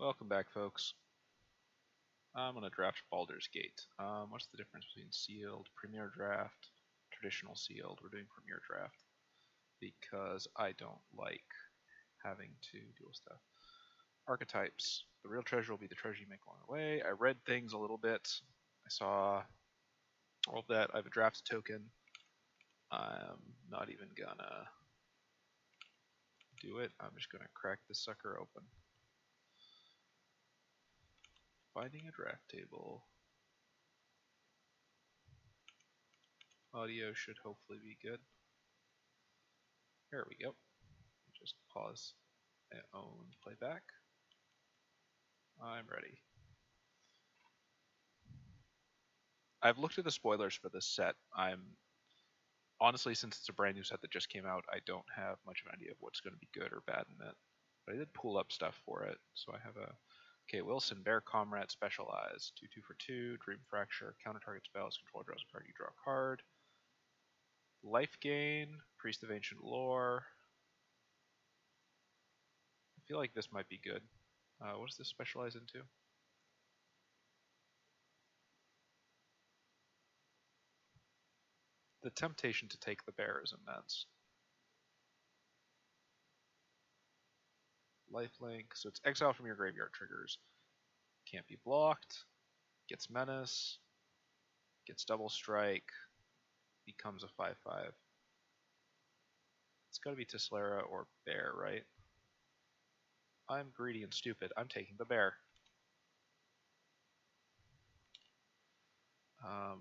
Welcome back, folks. I'm going to draft Baldur's Gate. What's the difference between sealed, premier draft, traditional sealed? We're doing premier draft because I don't like having to deal with stuff. Archetypes. The real treasure will be the treasure you make along the way. I read things a little bit. I saw all of that. I have a draft token. I'm not even gonna do it. I'm just gonna crack this sucker open. Finding a draft table. Audio should hopefully be good. Here we go. Just pause and own playback. I'm ready. I've looked at the spoilers for this set. Honestly, since it's a brand new set that just came out, I don't have much of an idea of what's going to be good or bad in it. But I did pull up stuff for it. So I have okay, Wilson, Bear Comrade, Specialized, 2/2 for 2, Dream Fracture, counter target spells, control draws a card, you draw a card. Life Gain, Priest of Ancient Lore. I feel like this might be good. What does this specialize into? The temptation to take the bear is immense. Lifelink, so it's exile from your graveyard triggers. Can't be blocked. Gets menace. Gets double strike. Becomes a 5/5. It's gotta be Tislara or bear, right? I'm greedy and stupid. I'm taking the bear.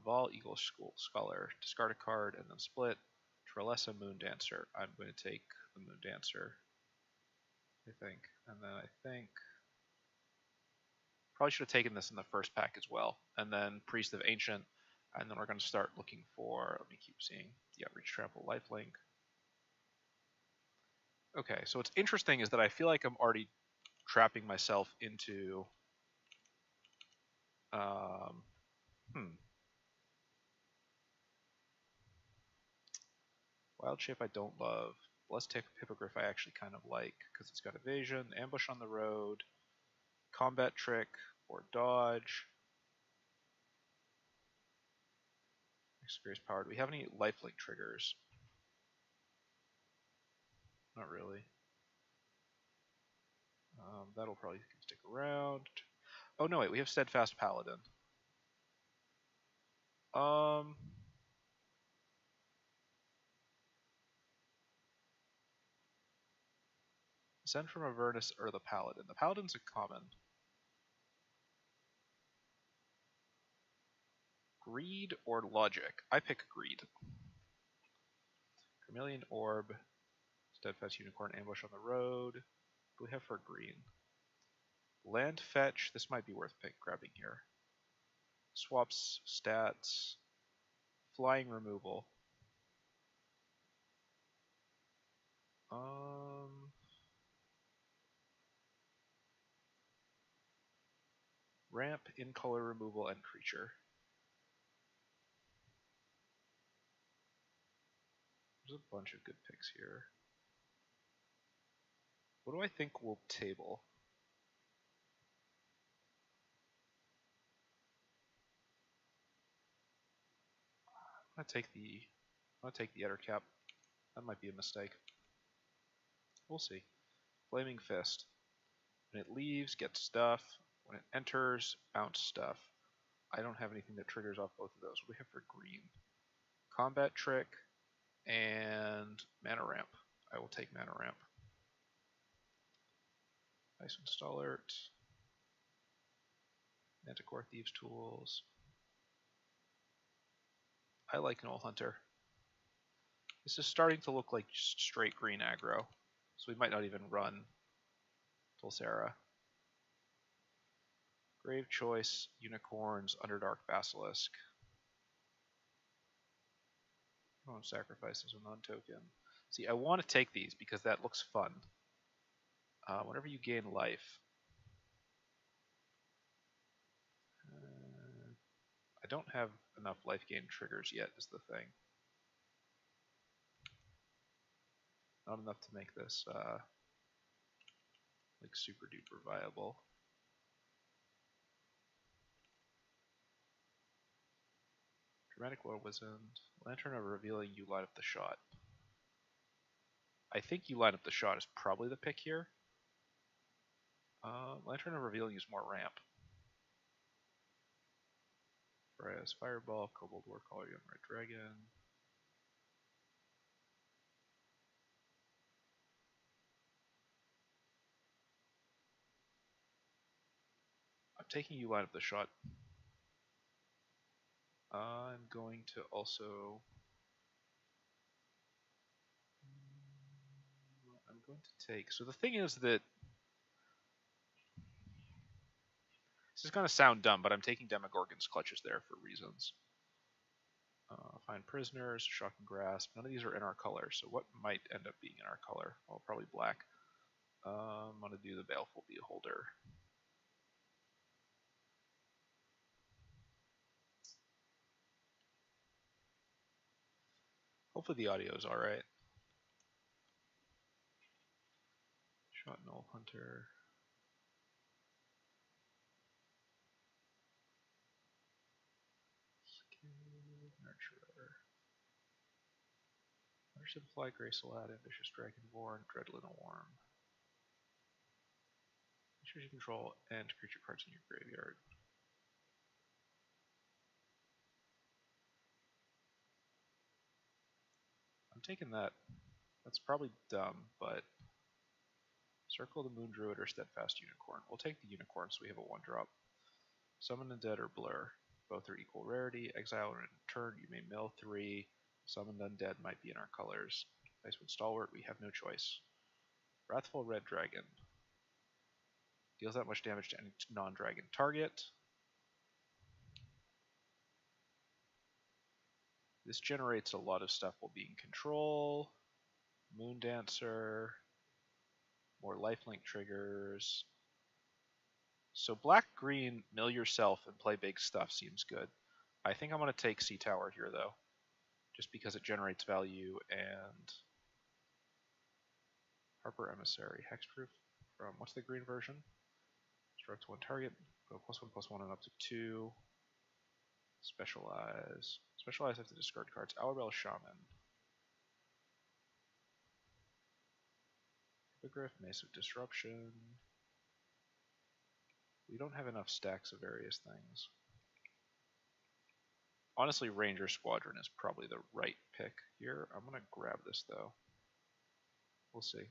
Vol Eagle Scholar. Discard a card and then split. Trelessa Moon Dancer. I'm going to take the Moon Dancer, I think. And then I think probably should have taken this in the first pack as well. And then Priest of Ancient. And then we're going to start looking for, let me keep seeing, yeah, Reach Trample, Lifelink. Okay, so what's interesting is that I feel like I'm already trapping myself into Wild Shape I don't love. Blessed Hippogriff I actually kind of like because it's got evasion, ambush on the road, combat trick, or dodge. Experience power. Do we have any lifelink triggers? Not really. That'll probably stick around. Oh no, wait, we have Steadfast Paladin. Send from Avernus or the Paladin. The Paladin's a common. Greed or Logic? I pick Greed. Chameleon Orb, Steadfast Unicorn, Ambush on the Road. What do we have for green? Land Fetch, this might be worth grabbing here. Swaps stats. Flying Removal. Ramp, in color removal, and creature. There's a bunch of good picks here. What do I think will table? I'm gonna take the Ettercap. That might be a mistake. We'll see. Flaming Fist. When it leaves, get stuff. When it enters, bounce stuff. I don't have anything that triggers off both of those. What do we have for green? Combat Trick and Mana Ramp. I will take Mana Ramp. Ice Installer. Manticore Thieves Tools. I like Null Hunter. This is starting to look like just straight green aggro, so we might not even run Tulsara. Grave Choice, Unicorns, Underdark Basilisk. I won't sacrifice this one on token. See, I want to take these because that looks fun. Whenever you gain life, I don't have enough life gain triggers yet is the thing. Not enough to make this like super duper viable. Dramatic War Wizened. Lantern of Revealing, you line up the shot. I think you line up the shot is probably the pick here. Lantern of Revealing is more ramp. Freya's Fireball, Kobold Warcaller, Young Red Dragon. I'm taking you line up the shot. I'm going to also... I'm going to take... So the thing is that... This is going to sound dumb, but I'm taking Demogorgon's Clutches there for reasons. Find Prisoners, Shock and Grasp. None of these are in our color, so what might end up being in our color? Well, probably black. I'm going to do the Baleful Beholder. Hopefully the audio is alright. Shot Null Hunter. Nurturer. Worship Fly, Gracelad, Ambitious Dragonborn, Dreadlin Worm. Choose you control and creature cards in your graveyard. I'm taking that. That's probably dumb, but Circle the Moon Druid or Steadfast Unicorn. We'll take the Unicorn so we have a 1-drop. Summon Undead or Blur. Both are equal rarity. Exile or in turn, you may mill 3. Summoned Undead might be in our colors. Icewind Stalwart, we have no choice. Wrathful Red Dragon. Deals that much damage to any non-dragon target. This generates a lot of stuff while being control. Moon Dancer. More lifelink triggers. So black-green, mill yourself and play big stuff seems good. I think I'm going to take Sea Tower here, though. Just because it generates value, and Harper Emissary. Hexproof from, what's the green version? Destruct 1 target, go +1/+1 and up to 2. Specialize. Specialize, I have to discard cards. Owlbell Shaman. Hippogriff, Mace of Disruption. We don't have enough stacks of various things. Honestly, Ranger Squadron is probably the right pick here. I'm going to grab this, though. We'll see.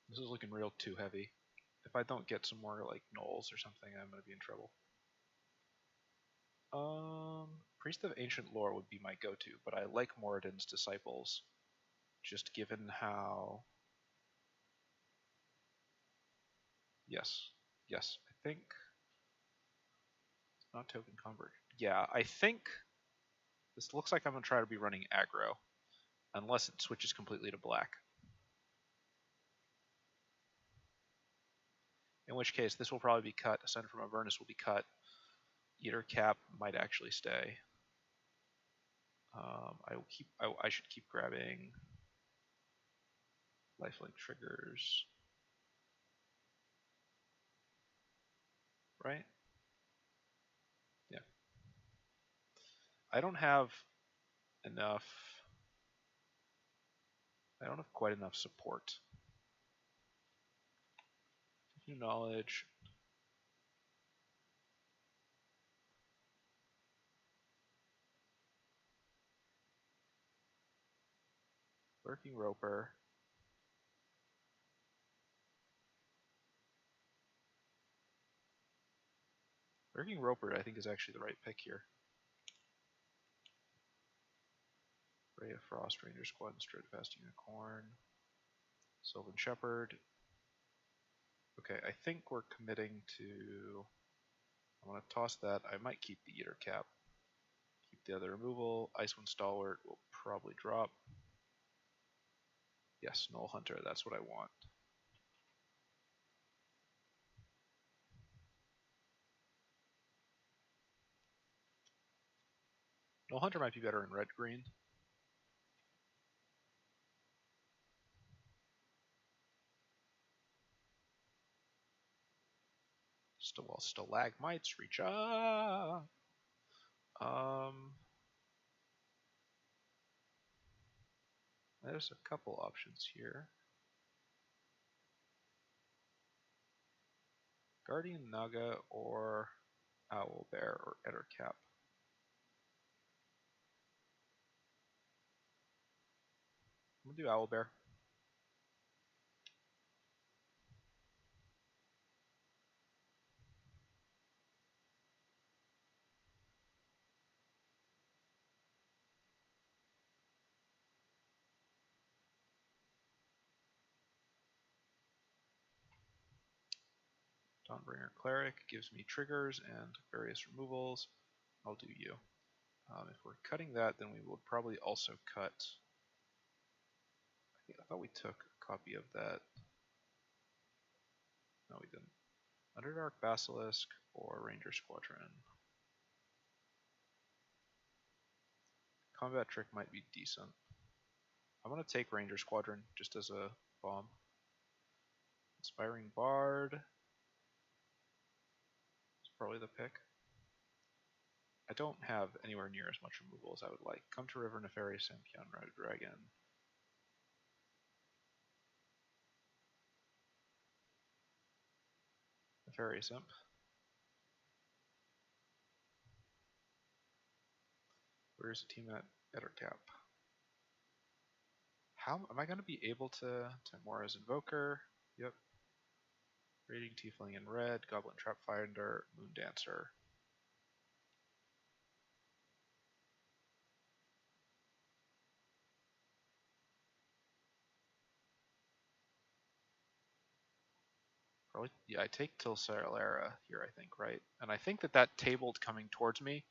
This is looking real too heavy. If I don't get some more, like, gnolls or something, I'm going to be in trouble. Priest of Ancient Lore would be my go-to, but I like Moradin's Disciples, just given how... Yes, I think... Not token convert. Yeah, I think this looks like I'm going to try to be running aggro, unless it switches completely to black. In which case, this will probably be cut. Ascend from Avernus will be cut. Eater Cap might actually stay. I should keep grabbing lifelink triggers. Right? Yeah. I don't have enough. I don't have quite enough support. New knowledge. Lurking Roper. Lurking Roper, I think, is actually the right pick here. Ray of Frost, Ranger Squad, Steadfast Unicorn. Sylvan Shepherd. Okay, I think we're committing to... I'm going to toss that. I might keep the Eater Cap. Keep the other removal. Icewind Stalwart will probably drop. Yes, Null Hunter, that's what I want. Null Hunter might be better in red-green. Stalagmites reach up. There's a couple options here. Guardian Naga or Owlbear or Ettercap. I'm gonna do Owlbear. Dawnbringer Cleric gives me triggers and various removals. I'll do you. If we're cutting that, then we will probably also cut. I thought we took a copy of that. No, we didn't. Underdark Basilisk or Ranger Squadron. Combat Trick might be decent. I'm going to take Ranger Squadron just as a bomb. Inspiring Bard is probably the pick. I don't have anywhere near as much removal as I would like. Come to River, Nefarious Sampion, Red Dragon. Nefarious Imp. Where's the team at Ettercap? How am I going to be able to Mora's Invoker? Yep. Raging Tiefling in red, Goblin Trapfinder, Moon Dancer. Probably, yeah, I take Tilsalera here, I think, right? And I think that tabled coming towards me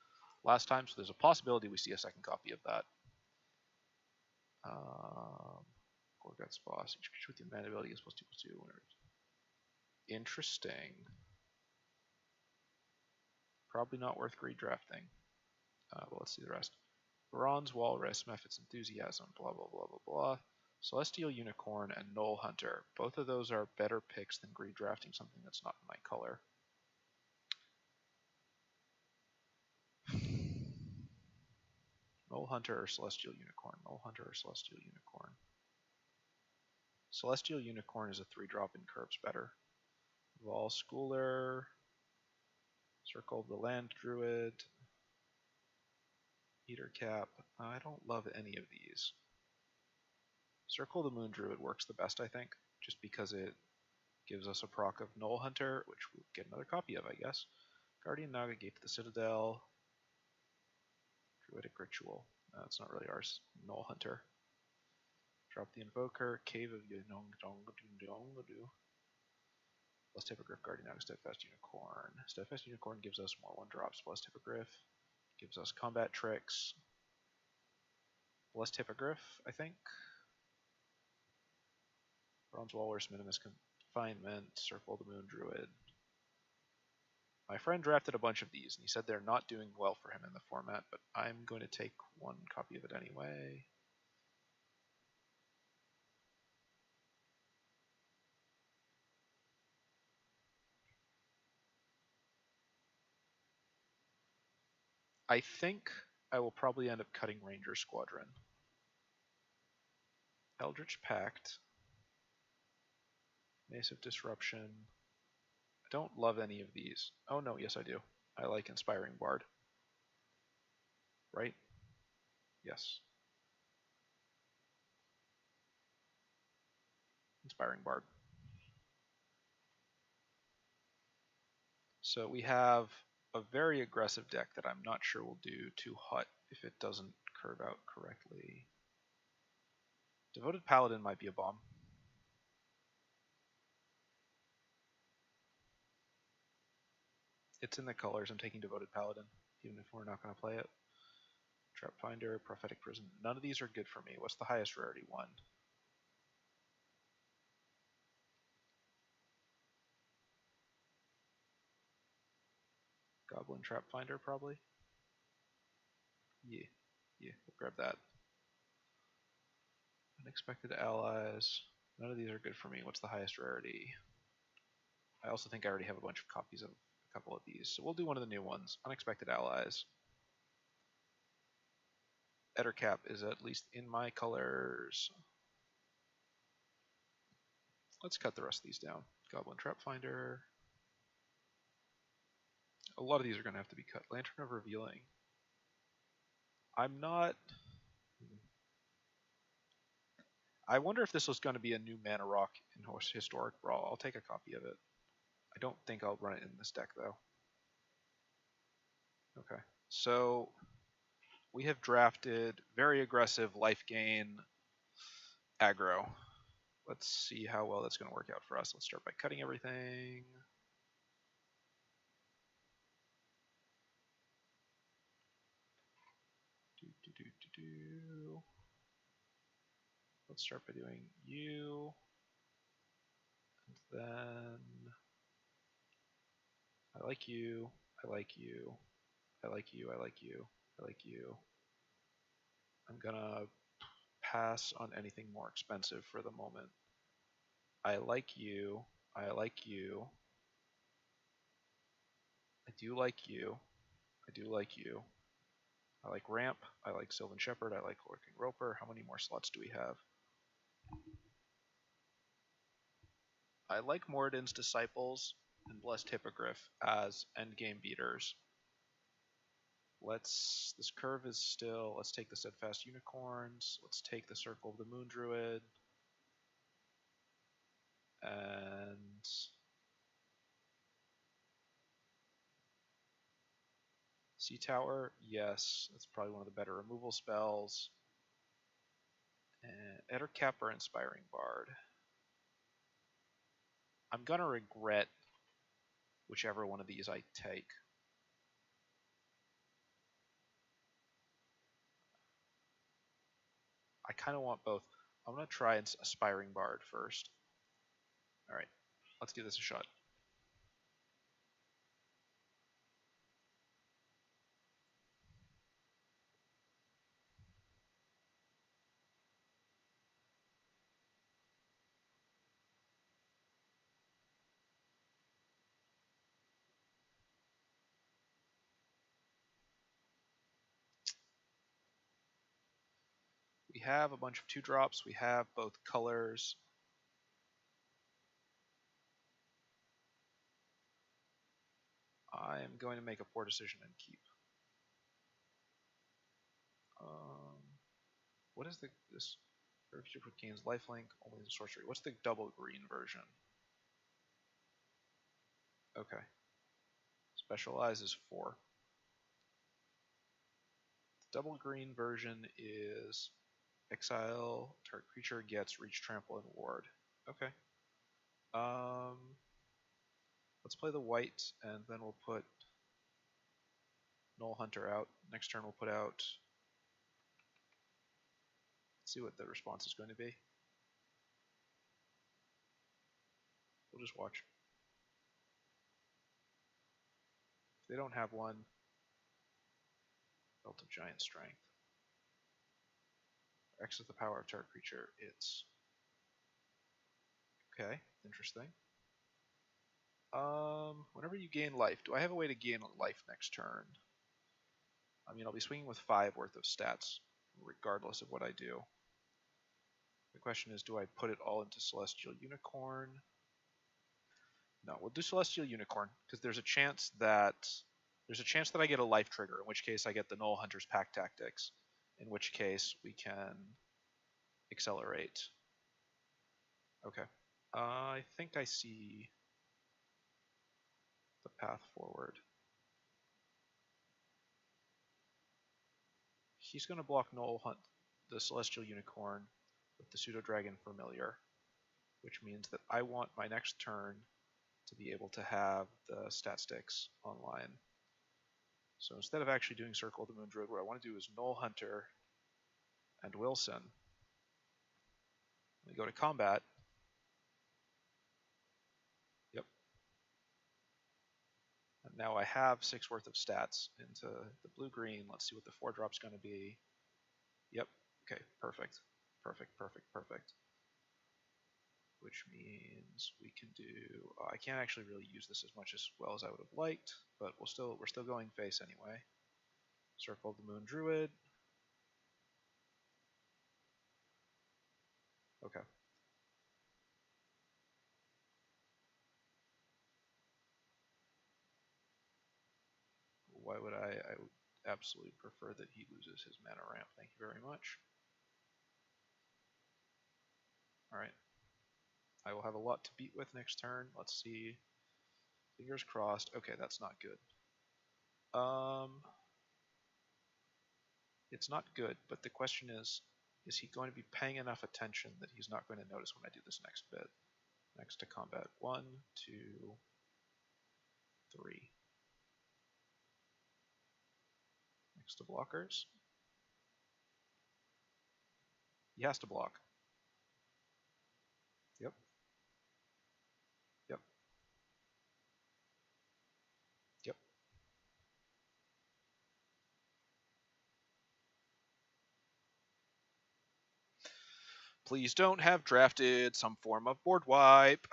last time, so there's a possibility we see a second copy of that. Gorgut's Boss. Each creature with the mana ability is +2/+2. Interesting. Probably not worth redrafting. But let's see the rest. Bronze Walrus, Mephit's Enthusiasm, blah, blah, blah, blah, blah. Celestial Unicorn and Knoll Hunter. Both of those are better picks than redrafting something that's not in my color. Knoll Hunter or Celestial Unicorn? Knoll Hunter or Celestial Unicorn? Celestial Unicorn is a 3-drop and curves better. Vol Schooler, Circle of the Land Druid, Eater Cap. I don't love any of these. Circle of the Moon Druid works the best, I think, just because it gives us a proc of Knoll Hunter, which we'll get another copy of, I guess. Guardian Naga, Gate to the Citadel, Druidic Ritual. It's not really ours. Knoll Hunter. Drop the Invoker, Cave of Yongadongadu. Plus Hippogriff, Guardian Naga, Steadfast Unicorn. Steadfast Unicorn gives us more 1-drops. Plus Hippogriff gives us combat tricks. Blessed Hippogriff, I think. Bronze Walrus, Minimus Confinement, Circle the Moon Druid. My friend drafted a bunch of these, and he said they're not doing well for him in the format, but I'm going to take one copy of it anyway. I think I will probably end up cutting Ranger Squadron. Eldritch Pact. Massive Disruption. I don't love any of these. Oh no, yes I do. I like Inspiring Bard. Right? Yes. Inspiring Bard. So we have a very aggressive deck that I'm not sure will do too hot if it doesn't curve out correctly. Devoted Paladin might be a bomb. It's in the colors. I'm taking Devoted Paladin, even if we're not going to play it. Trap Finder, Prophetic Prison. None of these are good for me. What's the highest rarity one? Goblin Trap Finder, probably. Yeah, we'll grab that. Unexpected Allies. None of these are good for me. What's the highest rarity? I also think I already have a bunch of copies of a couple of these. So we'll do one of the new ones, Unexpected Allies. Ettercap is at least in my colors. Let's cut the rest of these down. Goblin Trap Finder. A lot of these are going to have to be cut. Lantern of Revealing. I'm not... I wonder if this was going to be a new Mana Rock in Historic Brawl. I'll take a copy of it. I don't think I'll run it in this deck, though. Okay. So we have drafted very aggressive life gain aggro. Let's see how well that's going to work out for us. Let's start by cutting everything. Let's start by doing you. And then I like you. I like you. I like you. I like you. I like you. I'm gonna pass on anything more expensive for the moment. I like you. I like you. I do like you. I do like you. I like Ramp. I like Sylvan Shepherd. I like Lurking Roper. How many more slots do we have? I like Moradin's Disciples and Blessed Hippogriff as endgame beaters. This curve is still, let's take the Steadfast Unicorns. Let's take the Circle of the Moon Druid. And Sea Tower, yes, that's probably one of the better removal spells. And Ettercap or Inspiring Bard. I'm gonna regret whichever one of these I take. I kind of want both. I'm gonna try Aspiring Bard first. All right, let's give this a shot. We have a bunch of 2-drops. We have both colors. I am going to make a poor decision and keep. What is this? Future gains lifelink, only the sorcery. What's the double green version? Okay. Specialize is 4. The double green version is exile, target creature gets reach, trample, and ward. Okay. Let's play the white, and then we'll put Null Hunter out. Next turn we'll put out... Let's see what the response is going to be. We'll just watch. If they don't have one, Belt of Giant Strength. X is the power of target creature. It's... Okay, interesting. Whenever you gain life, do I have a way to gain life next turn? I mean, I'll be swinging with 5 worth of stats, regardless of what I do. The question is, do I put it all into Celestial Unicorn? No, we'll do Celestial Unicorn, because there's a chance that I get a life trigger, in which case I get the Null Hunter's Pack Tactics, in which case we can accelerate. Okay. I think I see the path forward. He's going to block Null Hunt, the Celestial Unicorn, with the Pseudo Dragon Familiar, which means that I want my next turn to be able to have the stat sticks online. So instead of actually doing Circle of the Moon Druid, what I want to do is Null Hunter and Wilson. We go to combat. Yep. And now I have 6 worth of stats into the blue-green. Let's see what the 4-drop's going to be. Yep. Okay, perfect. Perfect, perfect, perfect. which means we can do. I can't actually really use this as much as well as I would have liked, but we're still going face anyway. Circle of the Moon Druid. Okay. Why would I would absolutely prefer that he loses his mana ramp. Thank you very much. All right. I will have a lot to beat with next turn. Let's see. Fingers crossed. Okay, that's not good. It's not good, but the question is he going to be paying enough attention that he's not going to notice when I do this next bit? Next to combat. 1, 2, 3. Next to blockers. He has to block. Yep. Yep. Yep. Please don't have drafted some form of board wipe.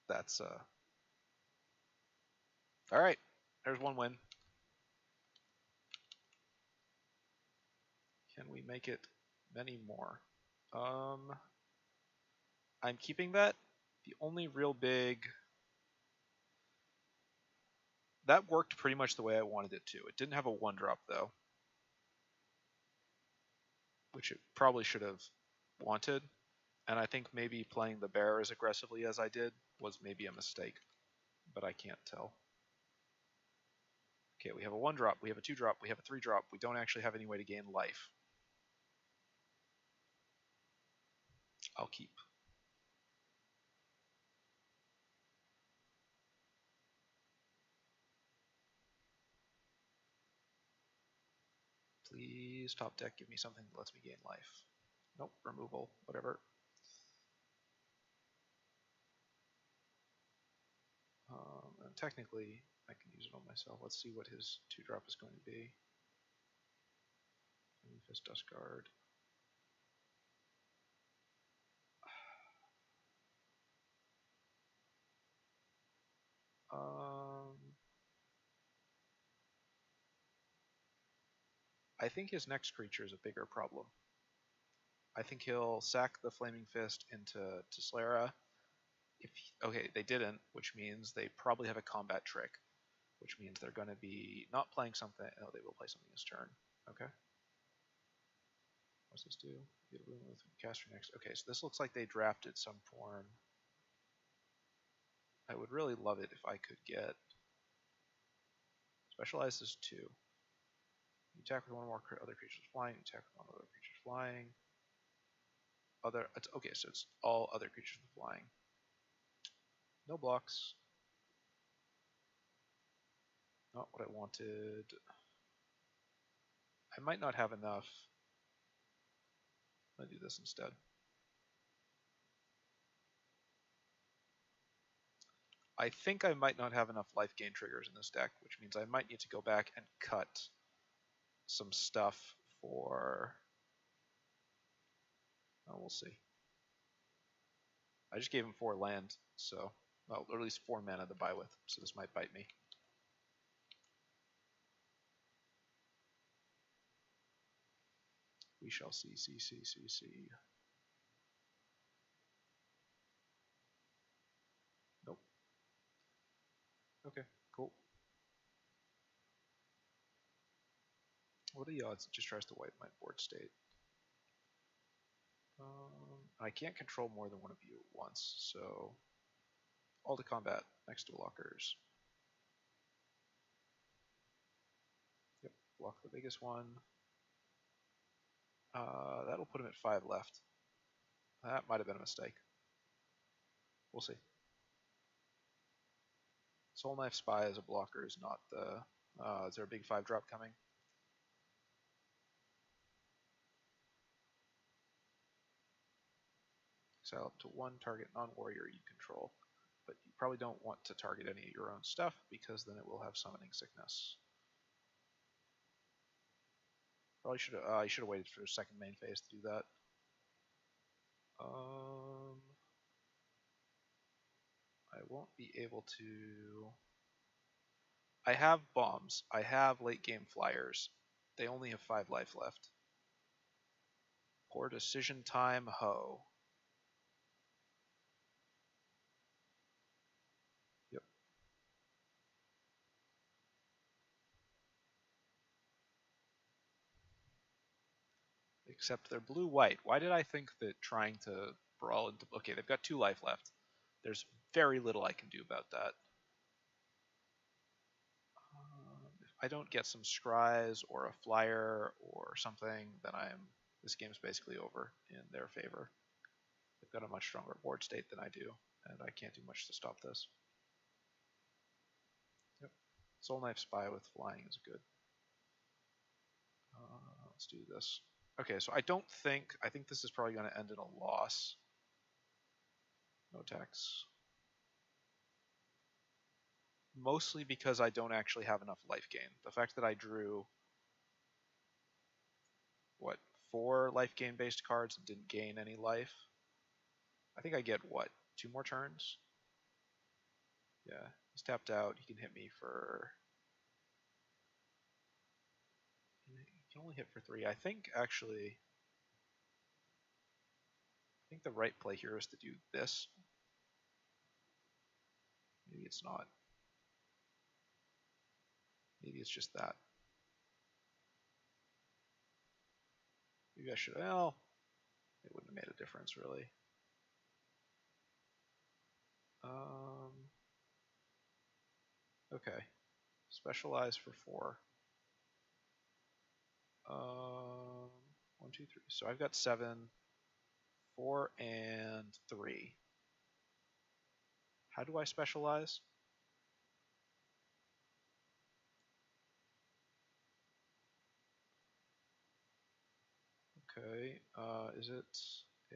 That's all right. There's one win. Can we make it many more? I'm keeping that. The only real big that worked pretty much the way I wanted it to. It didn't have a 1-drop though, which it probably should have wanted. And I think maybe playing the bear as aggressively as I did was maybe a mistake, but I can't tell. Okay, we have a 1-drop, we have a 2-drop, we have a 3-drop. We don't actually have any way to gain life. I'll keep. Please, top deck, give me something that lets me gain life. Nope, removal, whatever. And technically, I can use it on myself. Let's see what his 2-drop is going to be. Fist Dust Guard. I think his next creature is a bigger problem. I think he'll sack the Flaming Fist into Slara. Okay, they didn't, which means they probably have a combat trick, which means they're going to be not playing something. Oh, they will play something this turn. Okay. What's this do? Get a room with caster next. Okay, so this looks like they drafted some form. I would really love it if I could get specialized as 2. You attack with one or more other creatures flying. You attack with one other creatures flying. Okay, so it's all other creatures flying. No blocks. Not what I wanted. I might not have enough. I'm gonna do this instead. I think I might not have enough life gain triggers in this deck, which means I might need to go back and cut some stuff for. Oh, we'll see. I just gave him 4 land, so well, or at least 4 mana to buy with, so this might bite me. We shall see. Nope. Okay, cool. What are the odds it just tries to wipe my board state? I can't control more than one of you at once, so all to combat next to blockers. Yep, block the biggest one. That'll put him at 5 left. That might have been a mistake. We'll see. Soul Knife Spy as a blocker is not the. Is there a big 5-drop coming? Exile up to 1 target non-warrior you control. But you probably don't want to target any of your own stuff because then it will have summoning sickness. Probably should have. I should have waited for the second main phase to do that. I won't be able to. I have bombs. I have late game flyers. They only have 5 life left. Poor decision time, ho. Yep. Except they're blue-white. Why did I think that trying to brawl into... Okay, they've got 2 life left. There's very little I can do about that. If I don't get some scries or a flyer or something, then this game's basically over in their favor. They've got a much stronger board state than I do, and I can't do much to stop this. Yep. Soul Knife Spy with flying is good. Let's do this. Okay, so I think this is probably going to end in a loss. No tax. Mostly because I don't actually have enough life gain. The fact that I drew, what, 4 life gain based cards and didn't gain any life. I think I get, what, 2 more turns? Yeah, he's tapped out. He can hit me for... He can only hit for 3. I think, actually... I think the right play here is to do this. Maybe it's not. Maybe it's just that. Maybe I should... Well, it wouldn't have made a difference, really. Okay. Specialize for 4. 1, 2, 3. So I've got 7, 4, and 3. How do I specialize? Okay. Is it a...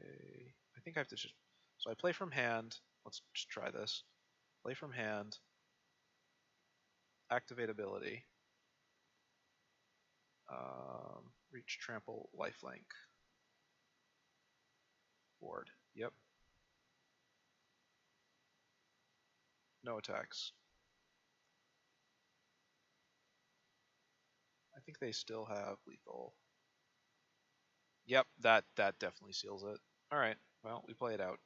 I think I have to just... So I play from hand. Let's just try this. Play from hand. Activate ability. Reach, trample, lifelink. Board. Yep. No attacks. I think they still have lethal. Yep, that definitely seals it. Alright, well, we play it out.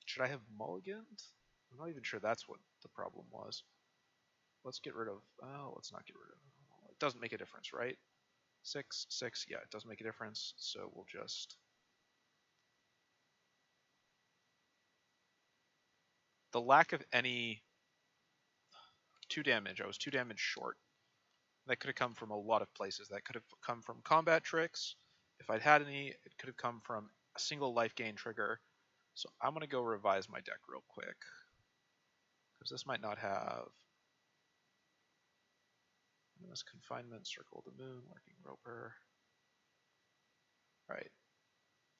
Should I have mulliganed? I'm not even sure that's what the problem was. Let's get rid of... Oh, let's not get rid of... It doesn't make a difference, right? 6, 6, yeah, it doesn't make a difference, so we'll just... The lack of any 2 damage, I was 2 damage short. That could have come from a lot of places. That could have come from combat tricks. If I'd had any, it could have come from a single life gain trigger. So I'm going to go revise my deck real quick. Because this might not have... This Confinement, Circle of the Moon, Lurking Roper. Alright.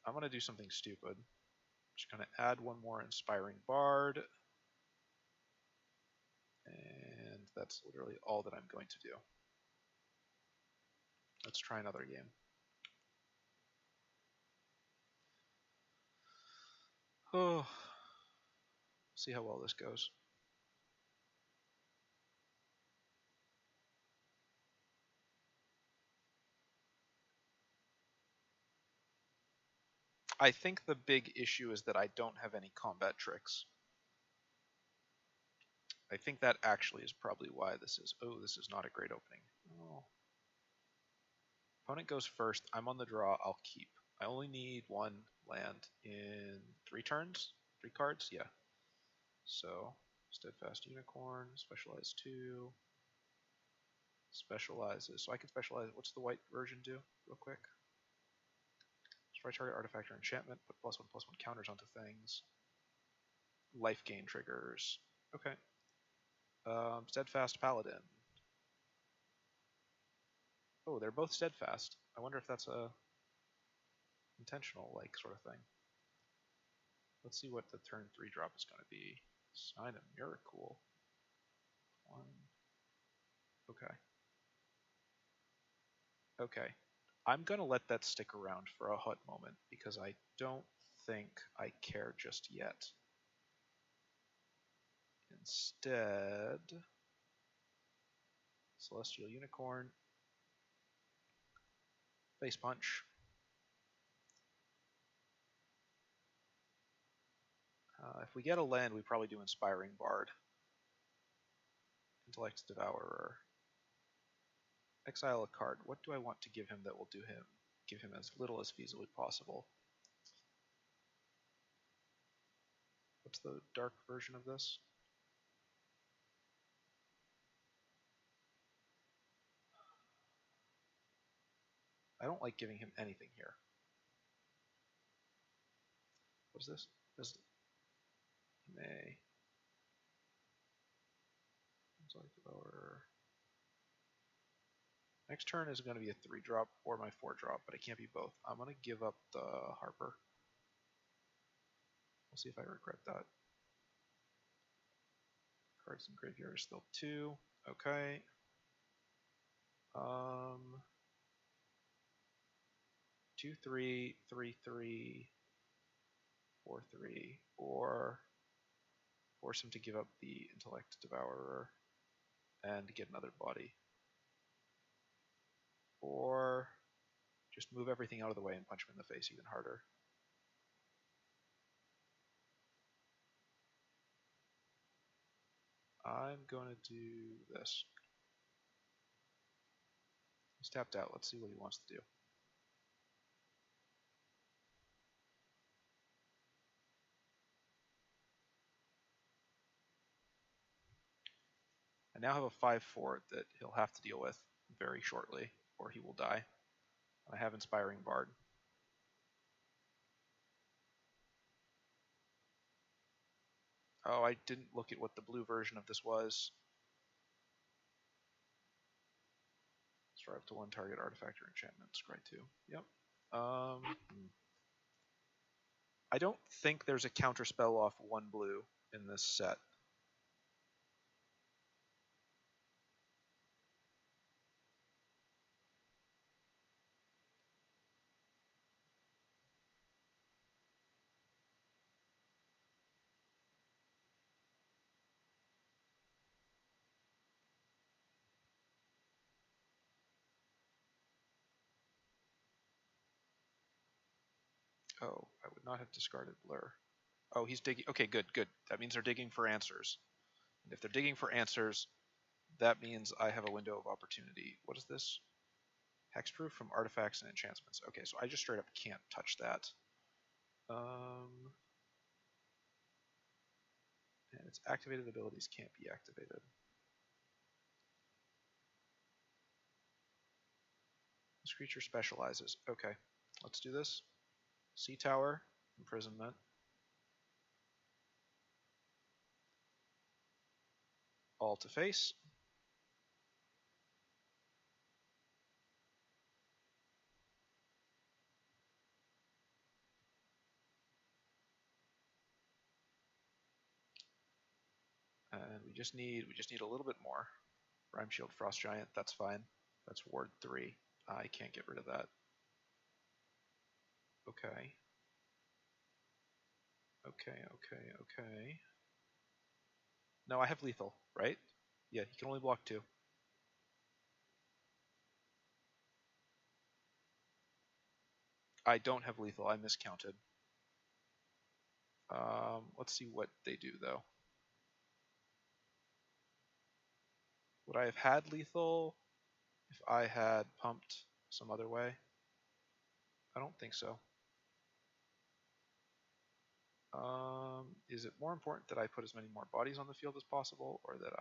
I'm going to do something stupid. Just going to add 1 more Inspiring Bard. And that's literally all that I'm going to do. Let's try another game. Oh, see how well this goes. I think the big issue is that I don't have any combat tricks. I think that actually is probably why this is... Oh, this is not a great opening. Oh. Opponent goes first. I'm on the draw. I'll keep. I only need 1 land in 3 turns. 3 cards? Yeah. So, Steadfast Unicorn, Specialize 2. Specializes. So I can specialize... What's the white version do? Real quick. Destroy target artifact or enchantment. Put +1/+1 counters onto things. Life gain triggers. Okay. Steadfast Paladin. Oh, they're both steadfast. I wonder if that's a intentional, like, sort of thing. Let's see what the turn 3 drop is going to be. Sign of Miracle. 1. Okay. Okay. I'm going to let that stick around for a hot moment because I don't think I care just yet. Instead, Celestial Unicorn, Face Punch. If we get a land, we probably do Inspiring Bard. Intellect Devourer. Exile a card. What do I want to give him that will give him as little as feasibly possible? What's the dark version of this? I don't like giving him anything here. What is this? This may. Intellect Devourer. Next turn is going to be a 3-drop or my 4-drop, but it can't be both. I'm going to give up the Harper. We'll see if I regret that. Cards in graveyard are still 2. Okay. 2, 3, 3, 3, 4, 3, or force him to give up the Intellect Devourer and get another body. Or just move everything out of the way and punch him in the face even harder. I'm going to do this. He's tapped out. Let's see what he wants to do. I now have a 5/4 that he'll have to deal with very shortly, or he will die. I have Inspiring Bard. Oh, I didn't look at what the blue version of this was. Strive to 1 target artifact or enchantment. Scry 2. Yep. I don't think there's a counterspell off 1 blue in this set. Oh, I would not have discarded Blur. Oh, he's digging. Okay, good, good. That means they're digging for answers. And if they're digging for answers, that means I have a window of opportunity. What is this? Hexproof from artifacts and enchantments. Okay, so I just straight up can't touch that. And its activated abilities can't be activated. This creature specializes. Okay, let's do this. Sea Tower, Imprisonment. All to face. And we just need a little bit more. Rime Shield, Frost Giant, that's fine. That's Ward 3. I can't get rid of that. Okay. Okay. No, I have lethal, right? Yeah, he can only block 2. I don't have lethal, I miscounted. Let's see what they do, though. Would I have had lethal if I had pumped some other way? I don't think so. Is it more important that I put as many more bodies on the field as possible, or that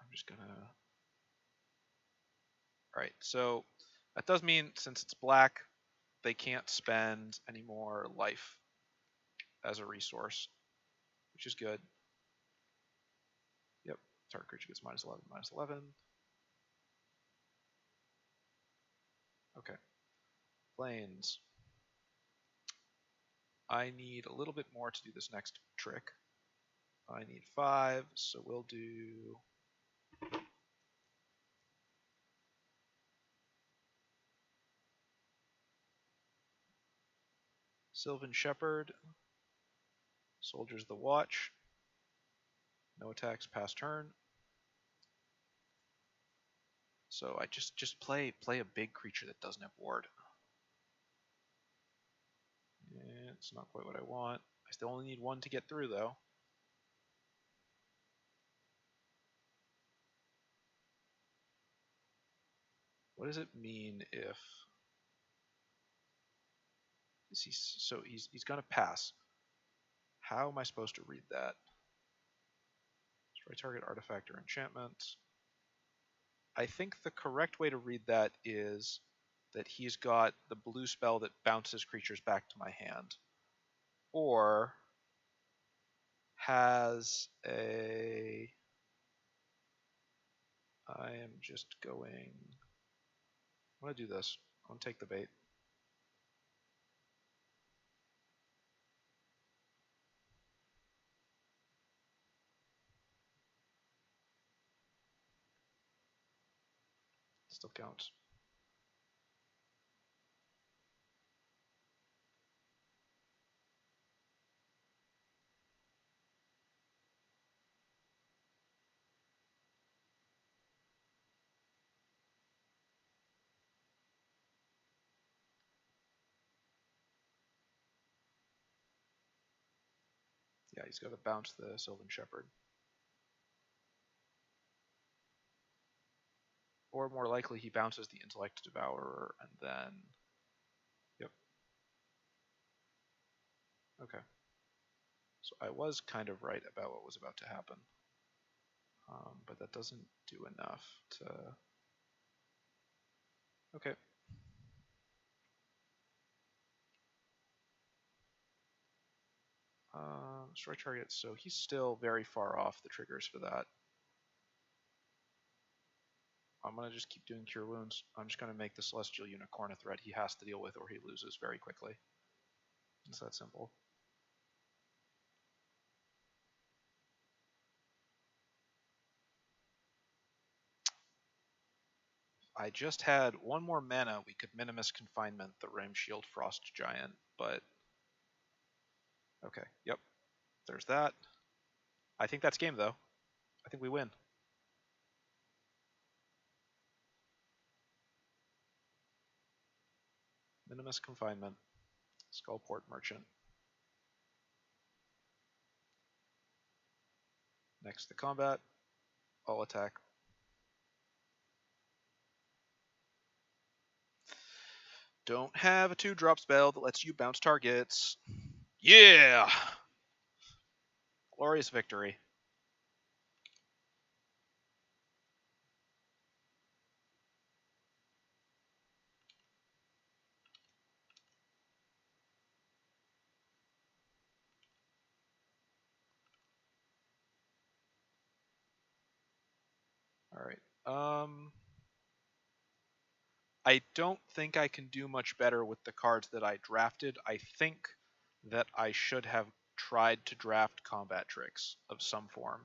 I'm just gonna... Alright, so that does mean, since it's black, they can't spend any more life as a resource, which is good. Yep, target creature gets -11, -11. Okay. Planes. I need a little bit more to do this next trick. I need 5, so we'll do Sylvan Shepherd. Soldiers the Watch. No attacks past turn. So I just play a big creature that doesn't have ward. It's not quite what I want. I still only need one to get through though. What does it mean if he's gonna pass? How am I supposed to read that? Destroy target artifact or enchantment. I think the correct way to read that is that he's got the blue spell that bounces creatures back to my hand. Or has a... I am just going... I'm going to do this. I'm going to take the bait. Still counts. Yeah, he's got to bounce the Sylvan Shepherd. Or more likely, he bounces the Intellect Devourer and then... Yep. Okay. So I was kind of right about what was about to happen. But that doesn't do enough to... Okay. Destroy target, so he's still very far off the triggers for that. I'm going to just keep doing Cure Wounds. I'm just going to make the Celestial Unicorn a threat he has to deal with or he loses very quickly. It's that simple. I just had one more mana, we could Minimus Confinement the Ram Shield Frost Giant, but... Okay, yep. There's that. I think that's game, though. I think we win. Minimus Confinement. Skullport Merchant. Next to combat. All attack. Don't have a 2-drop spell that lets you bounce targets. Yeah! Glorious victory. Alright. I don't think I can do much better with the cards that I drafted. I think that I should have tried to draft combat tricks of some form.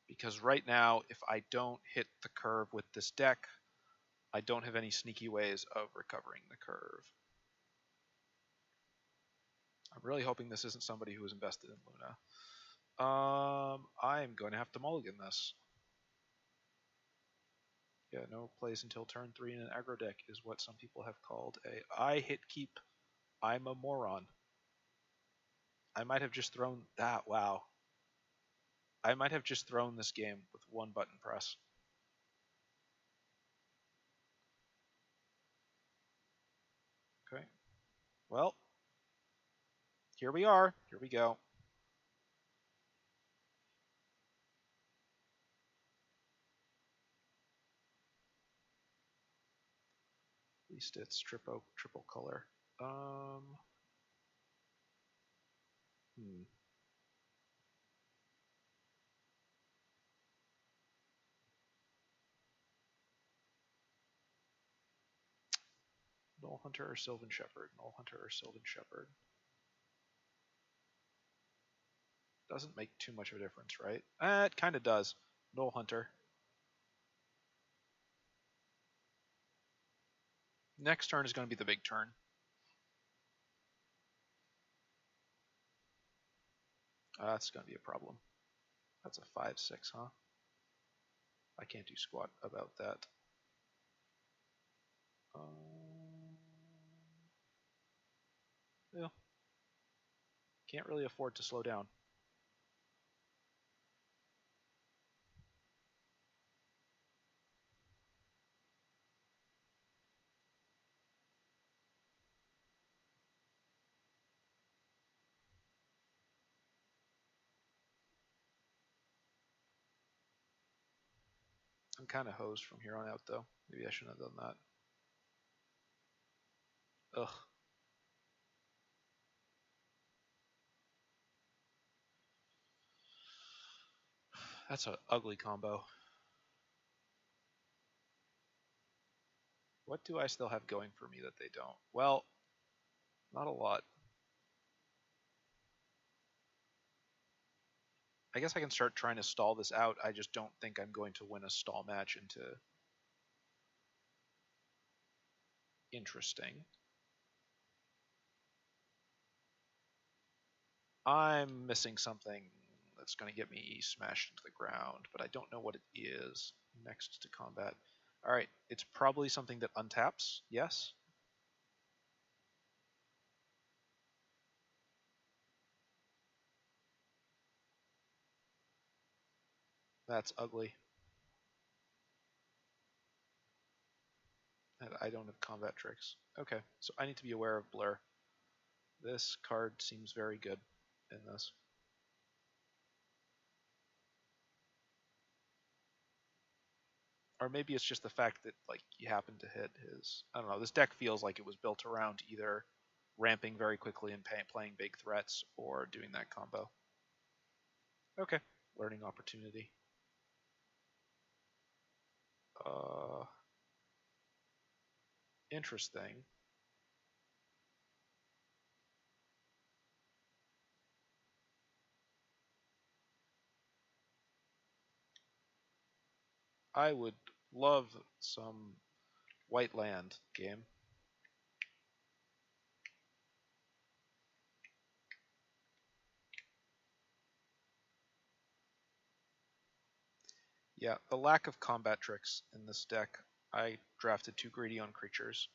Because right now, if I don't hit the curve with this deck, I don't have any sneaky ways of recovering the curve. I'm really hoping this isn't somebody who is invested in Luna. I'm going to have to mulligan this. Yeah, no plays until turn 3 in an aggro deck is what some people have called a I hit keep. I'm a moron. I might have just thrown that. Wow. I might have just thrown this game with one button press. Okay. Well, here we are. Here we go. At least it's triple color. Null Hunter or Sylvan Shepherd? Null Hunter or Sylvan Shepherd? Doesn't make too much of a difference, right? It kind of does. No hunter. Next turn is going to be the big turn. That's going to be a problem. That's a 5/6, huh? I can't do squat about that. Yeah. Can't really afford to slow down. I'm kind of hosed from here on out, though. Maybe I shouldn't have done that. Ugh. That's an ugly combo. What do I still have going for me that they don't? Well, not a lot. I guess I can start trying to stall this out. I just don't think I'm going to win a stall match into interesting. I'm missing something that's going to get me smashed into the ground, but I don't know what it is. Next to combat. All right, it's probably something that untaps. Yes. That's ugly. And I don't have combat tricks. Okay, so I need to be aware of blur. This card seems very good in this. Or maybe it's just the fact that like you happen to hit his. I don't know. This deck feels like it was built around either ramping very quickly and playing big threats or doing that combo. Okay, learning opportunity. Interesting. I would love some white land game. Yeah, the lack of combat tricks in this deck. I drafted too greedy on creatures.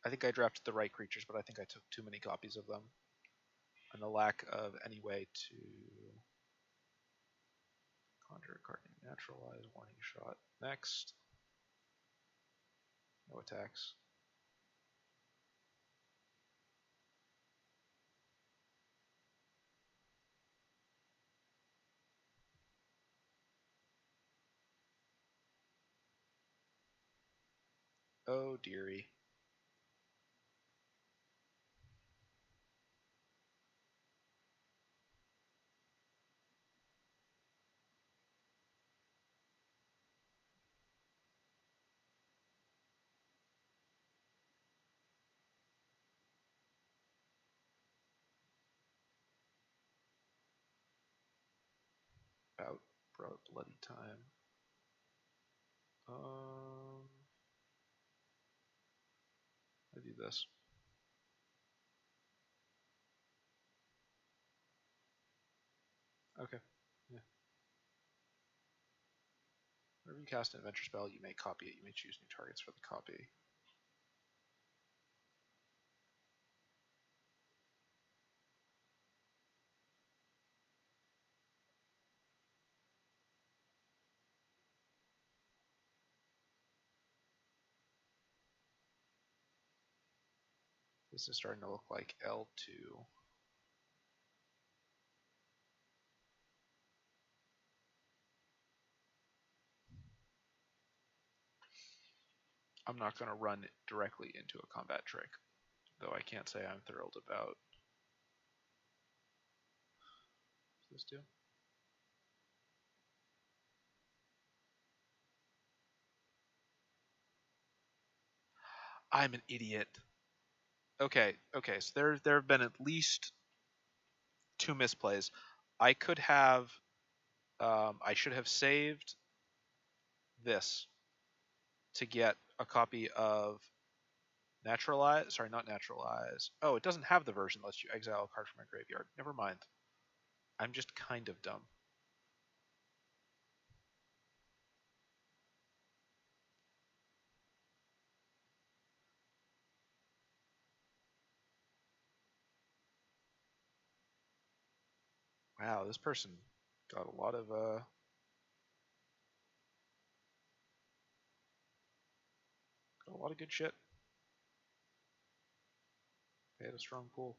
I think I drafted the right creatures, but I think I took too many copies of them. And the lack of any way to conjure a card named Naturalize, Warning Shot. Next. No attacks. Oh dearie. About bloody time. I do this. Okay. Yeah. Whenever you cast an adventure spell, you may copy it. You may choose new targets for the copy. This is starting to look like L2. I'm not going to run directly into a combat trick, though I can't say I'm thrilled about. What's this do? I'm an idiot. Okay, so there have been at least two misplays. I could have I should have saved this to get a copy of Naturalize. Sorry, not Naturalize. Oh, it doesn't have the version that lets you exile a card from my graveyard. Never mind. I'm just kind of dumb. Wow, this person got a lot of good shit. They had a strong pool.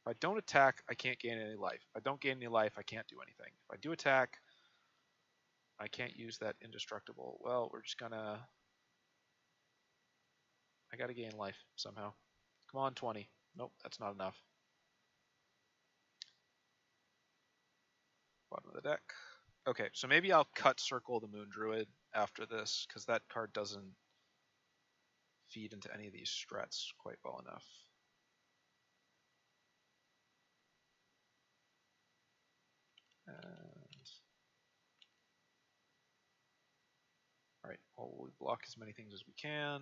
If I don't attack, I can't gain any life. If I don't gain any life, I can't do anything. If I do attack, I can't use that indestructible. Well, we're just gonna... I gotta gain life somehow. Come on, 20. Nope, that's not enough. Bottom of the deck. Okay, so maybe I'll cut Circle the Moon Druid after this, because that card doesn't feed into any of these strats quite well enough. And... Alright, well, we block as many things as we can.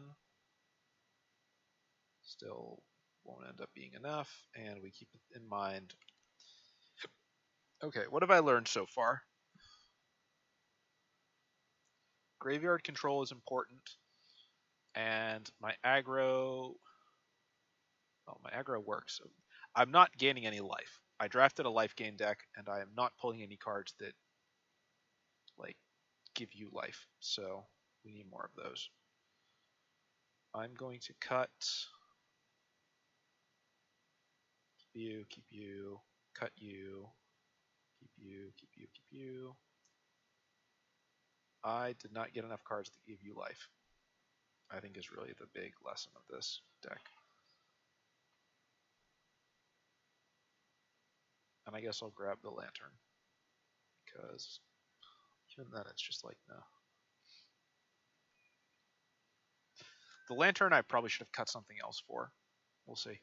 Still won't end up being enough, and we keep it in mind. Okay, what have I learned so far? Graveyard control is important, and my aggro... Well, my aggro works. So I'm not gaining any life. I drafted a life gain deck, and I am not pulling any cards that, like, give you life. So we need more of those. I'm going to cut... keep you, cut you, keep you, keep you, keep you. I did not get enough cards to give you life, I think is really the big lesson of this deck. And I guess I'll grab the Lantern, because even then it's just like, no. The Lantern I probably should have cut something else for. We'll see.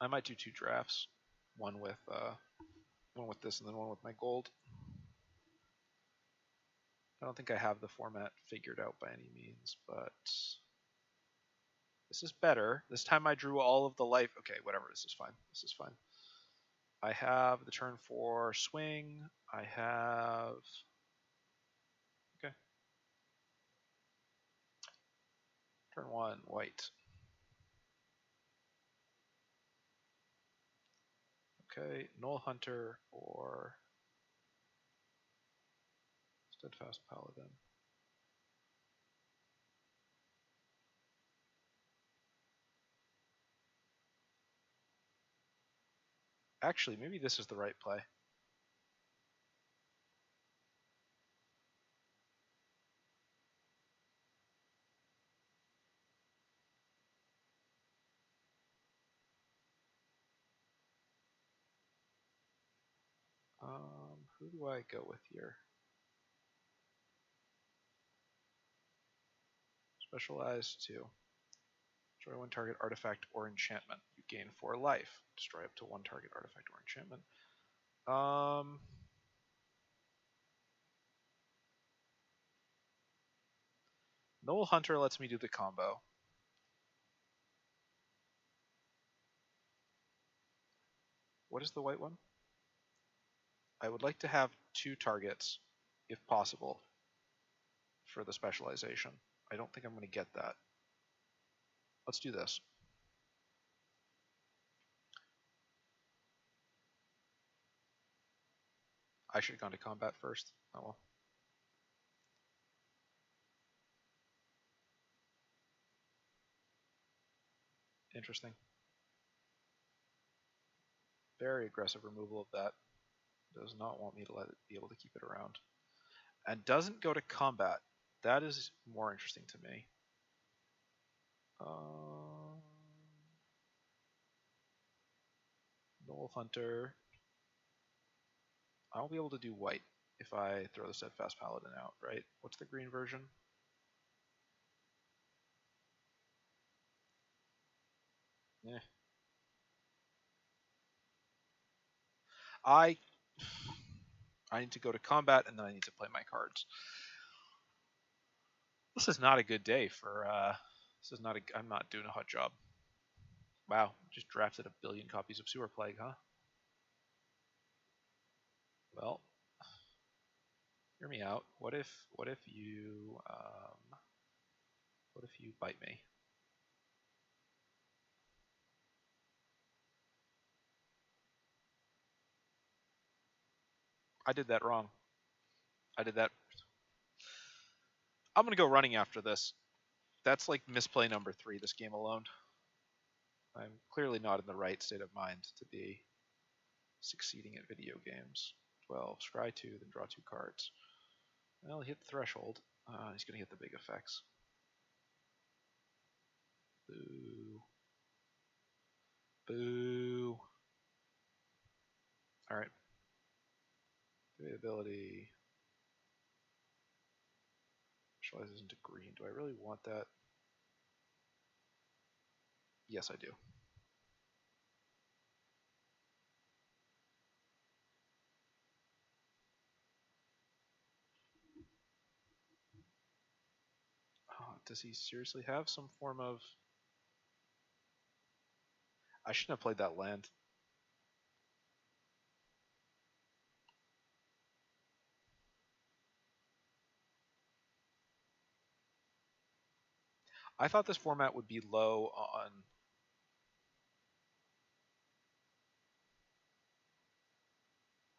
I might do 2 drafts. One with this and then one with my gold. I don't think I have the format figured out by any means, but this is better. This time I drew all of the life. Okay, whatever. This is fine. This is fine. I have the turn 4 swing. I have... Okay. Turn 1, white. Okay, Null Hunter or Steadfast Paladin. Actually, maybe this is the right play. Who do I go with here? Specialize 2. Destroy 1 target artifact or enchantment. You gain 4 life. Destroy up to 1 target artifact or enchantment. Null Hunter lets me do the combo. What is the white one? I would like to have 2 targets, if possible, for the specialization. I don't think I'm going to get that. Let's do this. I should have gone to combat first. Oh well. Interesting. Very aggressive removal of that. Does not want me to let it be able to keep it around. And doesn't go to combat. That is more interesting to me. Null Hunter. I'll be able to do white. if I throw the Steadfast Paladin out, right? What's the green version? Eh. I need to go to combat and then I need to play my cards. This is not a good day for. This is not a. I'm not doing a hot job. Wow, just drafted 1 billion copies of Sewer Plague, huh? Well, hear me out. What if you bite me? I did that wrong. I did that. I'm gonna go running after this. That's like misplay number 3 this game alone. I'm clearly not in the right state of mind to be succeeding at video games. 12, scry 2, then draw 2 cards. Well, he hit the threshold. He's gonna hit the big effects. Boo. Boo. Alright. Ability. Specializes into green. Do I really want that? Yes, I do. Does he seriously have some form of... I shouldn't have played that land. I thought this format would be low on...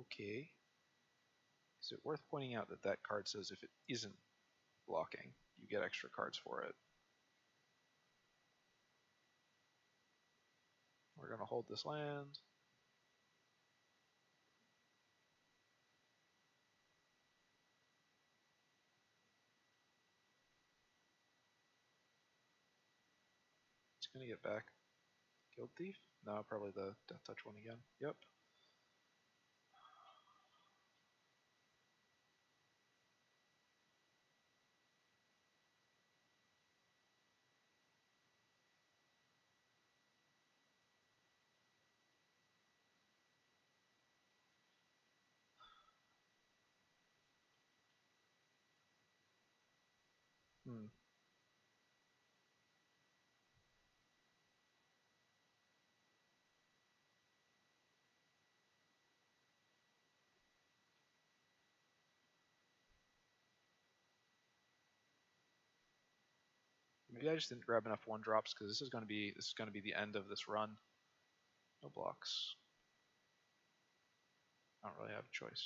Okay. Is it worth pointing out that that card says if it isn't blocking, you get extra cards for it? We're going to hold this land. It's going to get back. Guild Thief? No, probably the Death Touch one again. Yep. Hmm. Maybe I just didn't grab enough 1-drops because this is going to be the end of this run. No blocks. I don't really have a choice.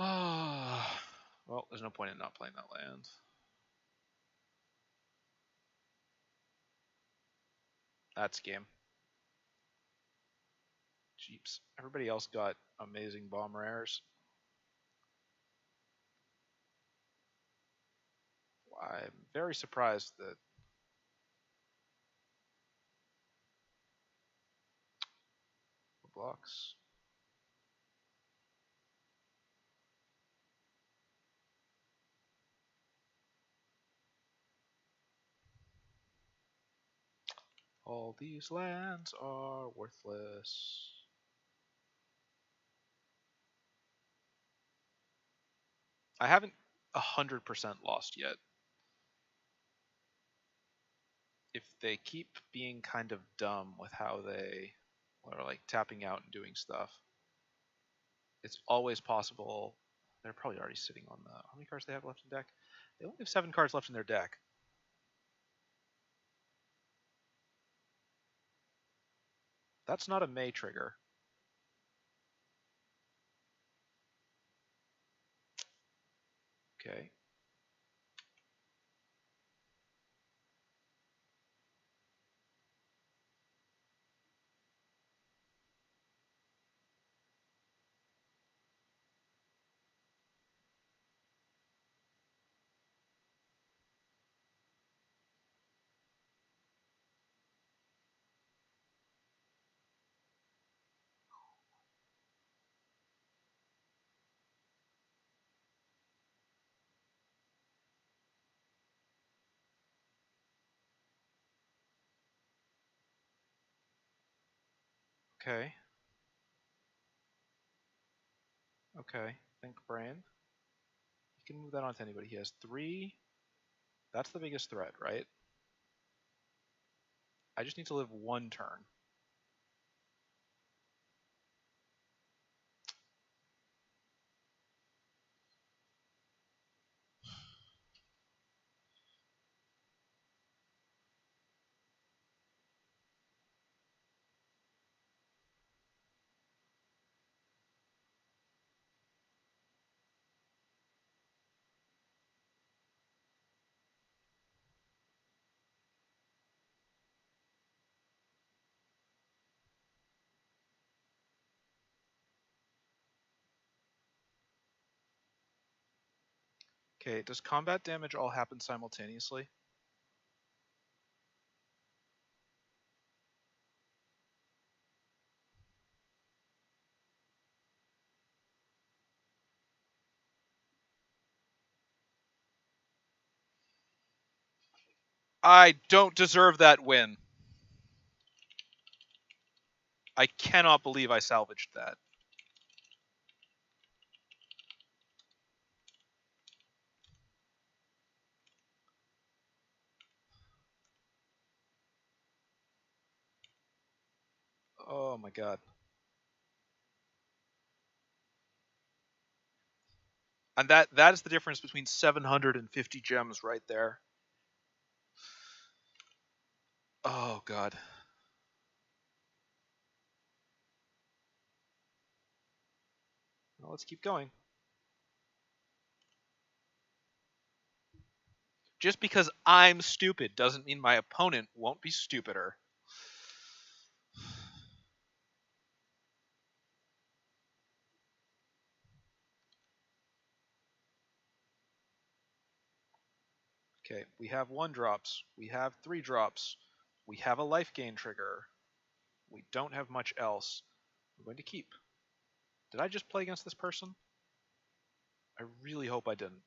Ah, well, there's no point in not playing that land. That's game. Jeeps. Everybody else got amazing bomb rares. I'm very surprised that blocks. All these lands are worthless. I haven't 100% lost yet. If they keep being kind of dumb with how they are like tapping out and doing stuff, it's always possible. They're probably already sitting on the... How many cards do they have left in deck? They only have 7 cards left in their deck. That's not a May trigger. Okay. Okay. Okay. Think brain. He can move that onto anybody. He has 3. That's the biggest threat, right? I just need to live 1 turn. Okay, does combat damage all happen simultaneously? I don't deserve that win. I cannot believe I salvaged that. Oh my god. And that is the difference between 750 gems right there. Oh god. Well, let's keep going. Just because I'm stupid doesn't mean my opponent won't be stupider. Okay, we have 1 drops. We have 3 drops. We have a life gain trigger. We don't have much else. I'm going to keep. Did I just play against this person? I really hope I didn't.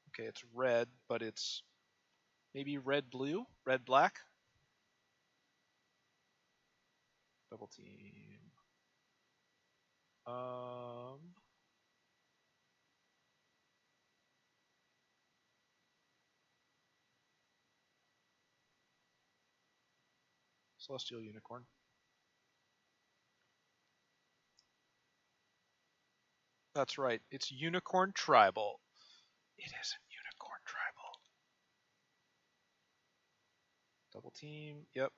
Okay, it's red, but it's maybe red-blue? Red-black? Double team. Celestial Unicorn. That's right. It's Unicorn Tribal. It is a Unicorn Tribal. Double team. Yep.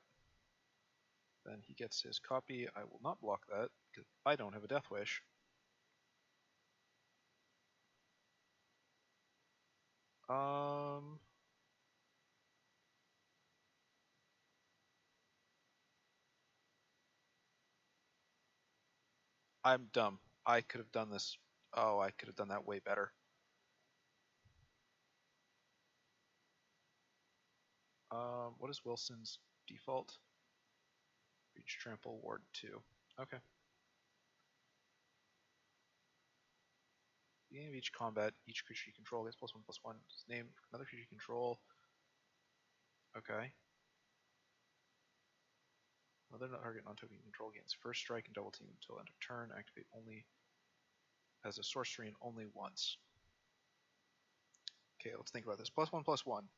Then he gets his copy. I will not block that because I don't have a Death Wish. I'm dumb. I could have done this. Oh, I could have done that way better. What is Wilson's default? Reach Trample Ward 2. Okay. Beginning of each combat, each creature you control gets +1/+1. Name another creature you control. Okay. Another target non-token you control gains first strike and double team until end of turn. Activate only as a sorcery and only once. Okay, let's think about this. +1/+1.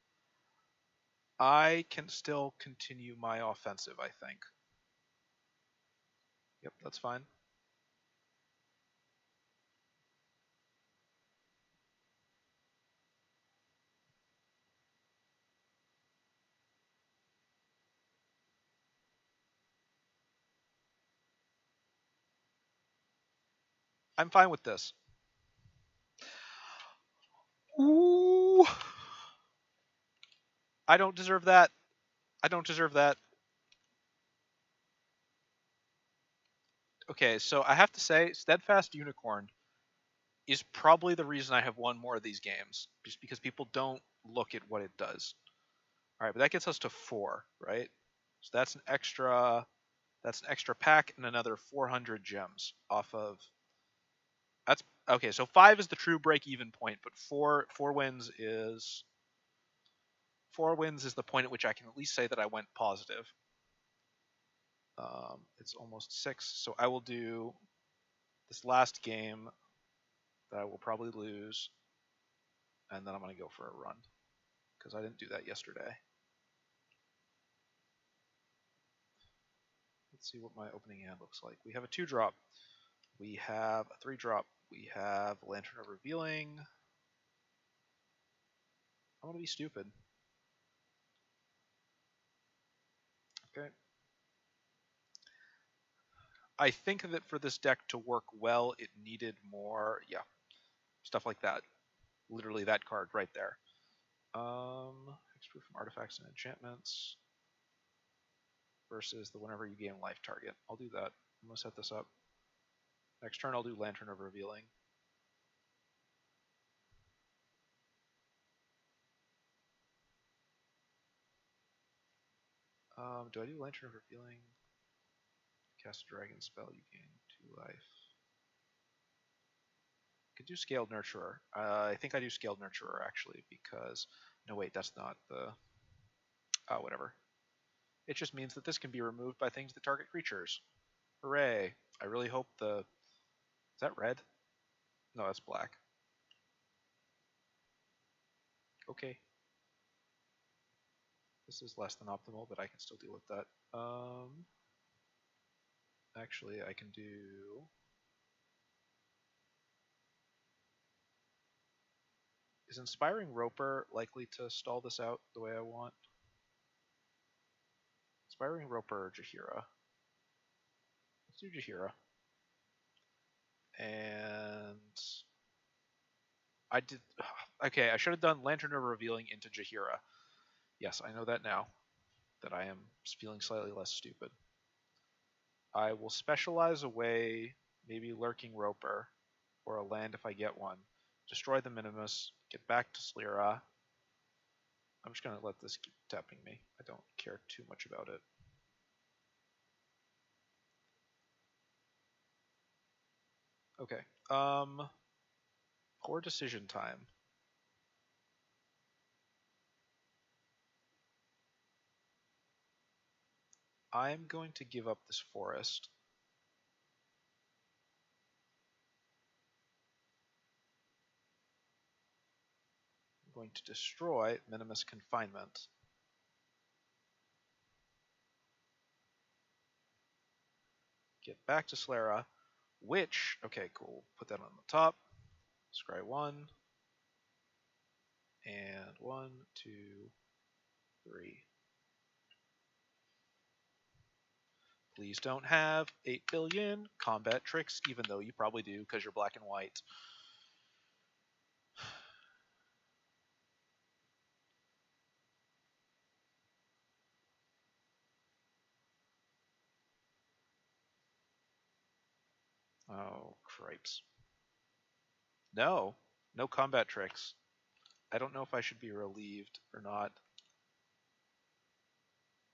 I can still continue my offensive, I think. Yep, that's fine. I'm fine with this. Ooh. I don't deserve that. I don't deserve that. Okay, so I have to say, Steadfast Unicorn is probably the reason I have won more of these games, just because people don't look at what it does. All right, but that gets us to 4, right? So that's an extra That's an extra pack and another 400 gems off of. That's okay. So 5 is the true break-even point, but four wins is 4 wins is the point at which I can at least say that I went positive. It's almost 6, so I will do this last game that I will probably lose, and then I'm going to go for a run because I didn't do that yesterday. Let's see what my opening hand looks like. We have a 2-drop. We have a 3-drop. We have Lantern of Revealing. I'm going to be stupid. Okay. I think that for this deck to work well, it needed more, stuff like that. Literally that card right there. Hexproof from artifacts and enchantments versus the whenever you gain life target. I'll do that. I'm going to set this up. Next turn, I'll do Lantern of Revealing. Do I do Lantern of Revealing? Cast a dragon spell, you gain 2 life. Could do Scaled Nurturer. I think I do Scaled Nurturer actually because no wait, that's not the whatever. It just means that this can be removed by things that target creatures. Hooray! I really hope the is that red? No, that's black. Okay. This is less than optimal, but I can still deal with that. Actually, I can do. Is Inspiring Roper likely to stall this out the way I want? Inspiring Roper or Jaheira? Let's do Jaheira. And I did. Okay, I should have done Lantern of Revealing into Jaheira. Yes, I know that now. That I am feeling slightly less stupid. I will specialize away maybe Lurking Roper or a land if I get one. Destroy the Minimus, get back to Slira. I'm just going to let this keep tapping me. I don't care too much about it. Okay. Poor decision time. I'm going to give up this forest. I'm going to destroy Minimus Confinement. Get back to Slera, which, okay, cool, put that on the top. Scry 1. And 1, 2, 3. Please don't have 8 billion combat tricks, even though you probably do because you're black and white. Oh, cripes. No, no combat tricks. I don't know if I should be relieved or not.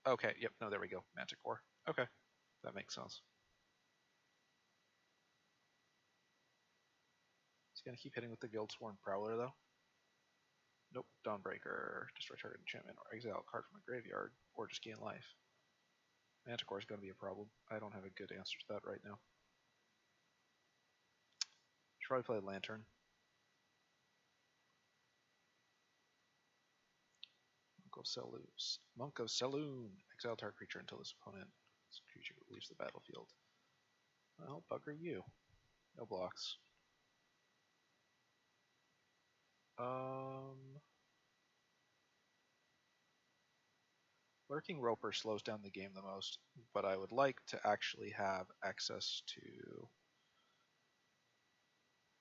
Okay, yep, no, there we go. Manticore. Okay, that makes sense. He's gonna keep hitting with the Guildsworn Prowler, though. Nope, Dawnbreaker. Destroy target enchantment or exile a card from a graveyard, or just gain life. Manticore is gonna be a problem. I don't have a good answer to that right now. Should probably play Lantern. Monk of Saloon. Exile target creature until this creature leaves the battlefield. Well, bugger you. No blocks. Lurking Roper slows down the game the most, but I would like to actually have access to...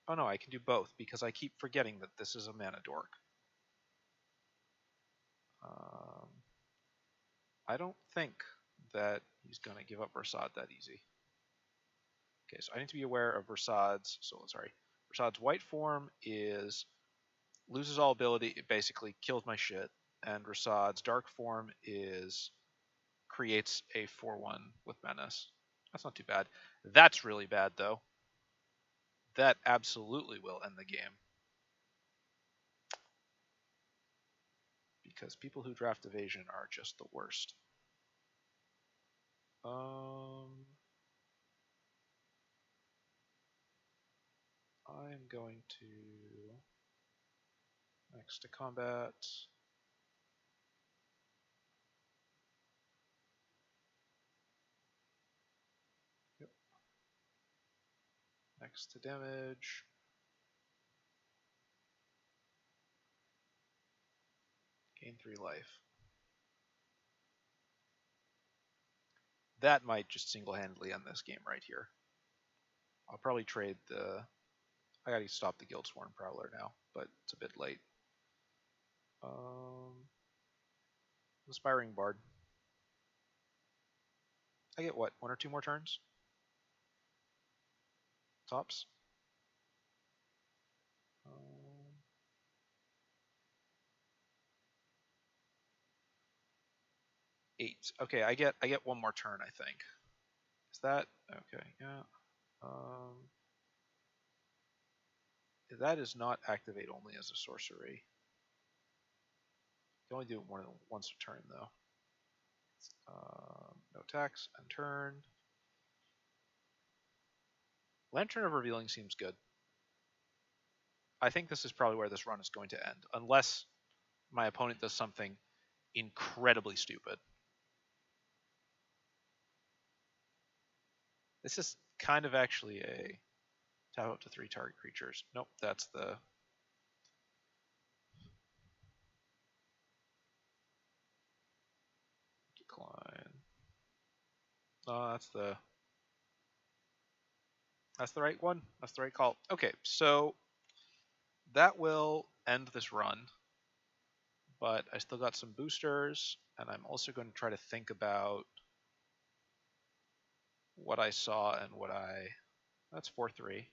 Oh no, I can do both, because I keep forgetting that this is a mana dork. I don't think that he's going to give up Versad that easy. Okay, so I need to be aware of Versad's... Versad's white form is... loses all ability, it basically kills my shit. And Versad's dark form is creates a 4/1 with Menace. That's not too bad. That's really bad, though. That absolutely will end the game. Because people who draft Evasion are just the worst. I'm going to next to combat. Yep. Next to damage. Gain 3 life. That might just single-handedly end this game right here. I'll probably trade the... I gotta stop the Guildsworn Prowler now, but it's a bit late. Inspiring Bard. I get what, 1 or 2 more turns? Tops? 8. Okay, I get 1 more turn, I think. Is that okay? Yeah. That is not activate only as a sorcery. You can only do it more than once a turn, though. No attacks, and turn. Lantern of Revealing seems good. I think this is probably where this run is going to end, unless my opponent does something incredibly stupid. This is kind of actually a tap up to 3 target creatures. Nope, that's the... Decline. No, that's the right one. That's the right call. Okay, so that will end this run, but I still got some boosters, and I'm also going to try to think about what I saw and what I... That's 4/3.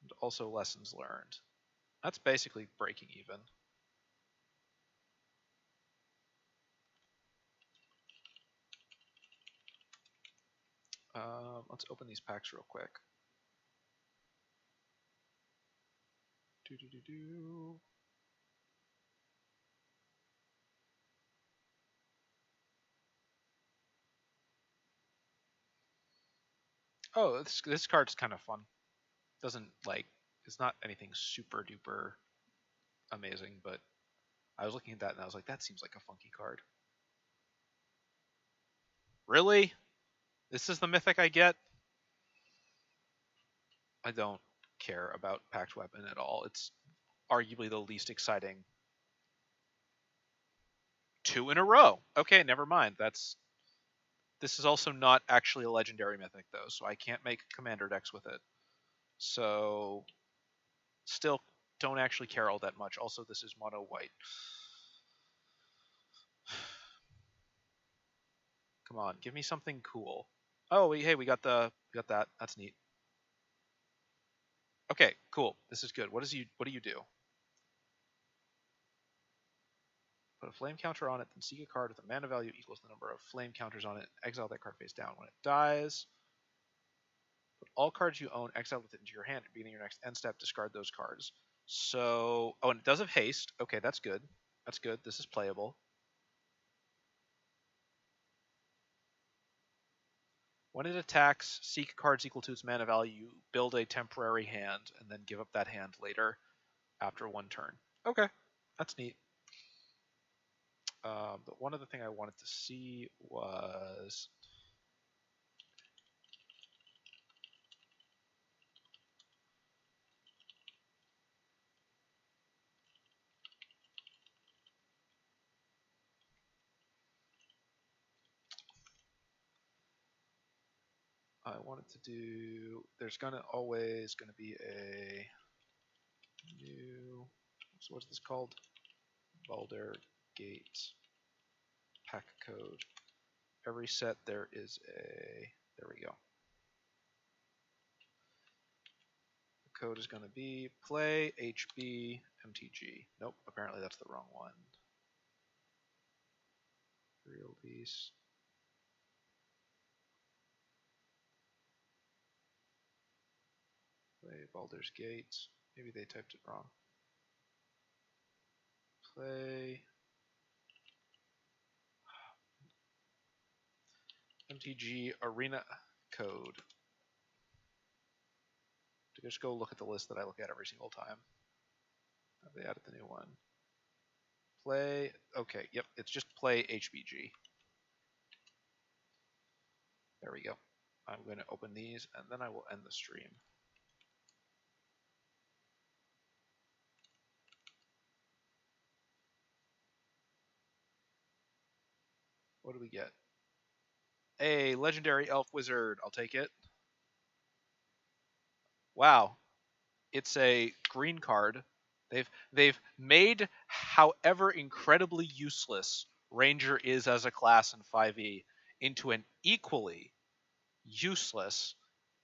And also lessons learned. That's basically breaking even. Let's open these packs real quick. Oh, this card's kind of fun. Doesn't like, it's not anything super duper amazing, but I was looking at that and I was like, that seems like a funky card. Really? This is the mythic I get? I don't care about Pact Weapon at all. It's arguably the least exciting. 2 in a row. Okay, never mind. This is also not actually a legendary mythic though, so I can't make commander decks with it. So still don't actually care all that much. Also, this is mono white. Come on, give me something cool. Oh, hey, we got that. That's neat. Okay, cool. This is good. What do you do? Put a flame counter on it, then seek a card with a mana value equals the number of flame counters on it. Exile that card face down when it dies. Put all cards you own exiled with it into your hand. At the beginning of your next end step, discard those cards. So, oh, and it does have haste. Okay, that's good. That's good. This is playable. When it attacks, seek cards equal to its mana value, build a temporary hand, and then give up that hand later after 1 turn. Okay, that's neat. But one other thing I wanted to see was... I wanted to do... There's always going to be a new... So what's this called? Baldur Gate pack code. Every set there is a... There we go. code is going to be play HB MTG. Nope, apparently that's the wrong one. Real piece. Play Baldur's Gate. Maybe they typed it wrong. Play MTG Arena code. Just go look at the list that I look at every single time. Have they added the new one? Play. Okay, yep, it's just play HBG. There we go. I'm going to open these and then I will end the stream. What do we get? A legendary elf wizard. I'll take it. Wow. It's a green card. They've made however incredibly useless Ranger is as a class in 5e into an equally useless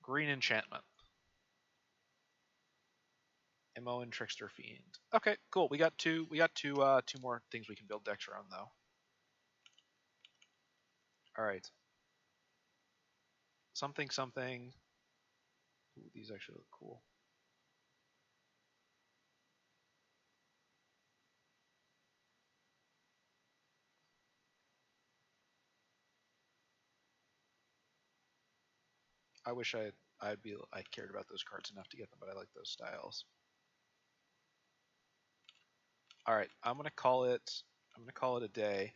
green enchantment. MO and Trickster Fiend. Okay, cool. We got two more things we can build decks around though. Alright. Something. Ooh, these actually look cool. I wish I cared about those cards enough to get them, but I like those styles. All right, I'm gonna call it a day.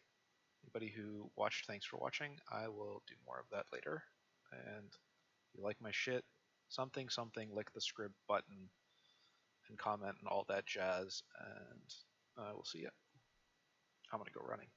Anybody who watched, thanks for watching. I will do more of that later. And if you like my shit, something, lick the script button and comment and all that jazz. And we'll see ya. I'm gonna go running.